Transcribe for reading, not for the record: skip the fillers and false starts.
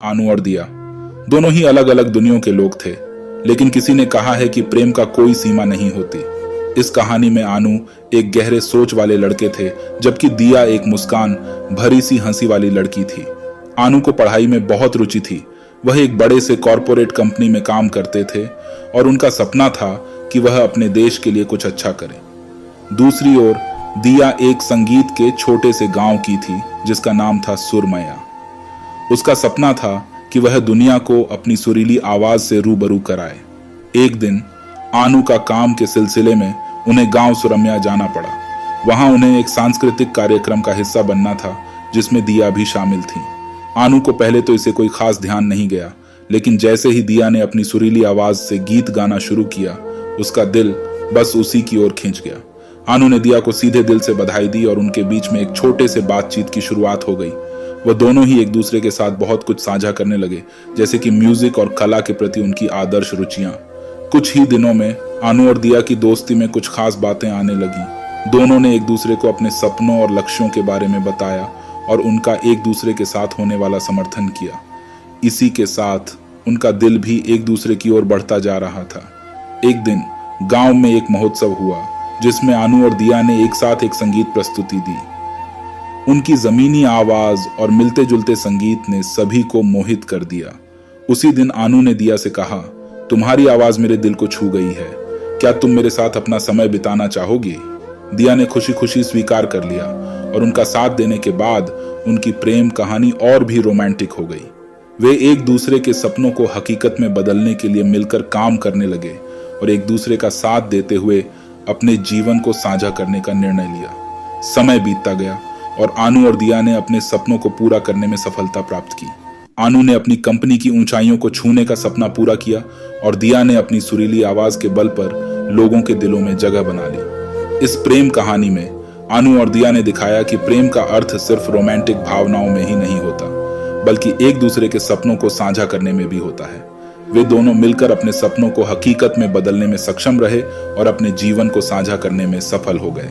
आनू और दिया। दोनों ही अलग अलग दुनियाओं के लोग थे, लेकिन किसी ने कहा है कि प्रेम का कोई सीमा नहीं होती। इस कहानी में आनू एक गहरे सोच वाले लड़के थे, जबकि दिया एक मुस्कान भरी सी हंसी वाली लड़की थी। आनू को पढ़ाई में बहुत रुचि थी। वह एक बड़े से कॉरपोरेट कंपनी में काम करते थे और उनका सपना था कि वह अपने देश के लिए कुछ अच्छा करे। दूसरी ओर दिया एक संगीत के छोटे से गांव की थी जिसका नाम था सुरमया। उसका सपना था कि वह दुनिया को अपनी सुरीली आवाज से रूबरू कराए। एक दिन आनू का काम के सिलसिले में उन्हें गांव सुरमया जाना पड़ा। वहां उन्हें एक सांस्कृतिक कार्यक्रम का हिस्सा बनना था जिसमें दिया भी शामिल थी। आनू को पहले तो इसे कोई खास ध्यान नहीं गया, लेकिन जैसे ही दिया ने अपनी सुरीली आवाज से गीत गाना शुरू किया, उसका दिल बस उसी की ओर खिंच गया। आनू ने दिया को सीधे दिल से बधाई दी और उनके बीच में एक छोटे से बातचीत की शुरुआत हो गई। वह दोनों ही एक दूसरे के साथ बहुत कुछ साझा करने लगे, जैसे कि म्यूजिक और कला के प्रति उनकी आदर्श रुचियां। कुछ ही दिनों में आनू और दिया की दोस्ती में कुछ खास बातें आने लगी। दोनों ने एक दूसरे को अपने सपनों और लक्ष्यों के बारे में बताया और उनका एक दूसरे के साथ होने वाला समर्थन किया। इसी के साथ उनका दिल भी एक दूसरे की ओर बढ़ता जा रहा था। एक दिन गांव में एक महोत्सव हुआ जिसमें आनू और दिया ने एक साथ एक संगीत प्रस्तुति दी। उनकी जमीनी आवाज और मिलते जुलते संगीत ने सभी को मोहित कर दिया। उसी दिन आनू ने दिया से कहा, तुम्हारी आवाज मेरे दिल को छू गई है, क्या तुम मेरे साथ अपना समय बिताना चाहोगी? दिया ने खुशी खुशी स्वीकार कर लिया और उनका साथ देने के बाद उनकी प्रेम कहानी और भी रोमांटिक हो गई। वे एक दूसरे के सपनों को हकीकत में बदलने के लिए मिलकर काम करने लगे और एक दूसरे का साथ देते हुए अपने जीवन को साझा करने का निर्णय लिया। समय बीतता गया और आनू और दिया ने अपने सपनों को पूरा करने में सफलता प्राप्त की। आनू ने अपनी कंपनी की ऊंचाइयों को छूने का सपना पूरा किया और दिया ने अपनी सुरीली आवाज के बल पर लोगों के दिलों में जगह बना ली। इस प्रेम कहानी में आनू और दिया ने दिखाया कि प्रेम का अर्थ सिर्फ रोमांटिक भावनाओं में ही नहीं होता, बल्कि एक दूसरे के सपनों को साझा करने में भी होता है। वे दोनों मिलकर अपने सपनों को हकीकत में बदलने में सक्षम रहे और अपने जीवन को साझा करने में सफल हो गए।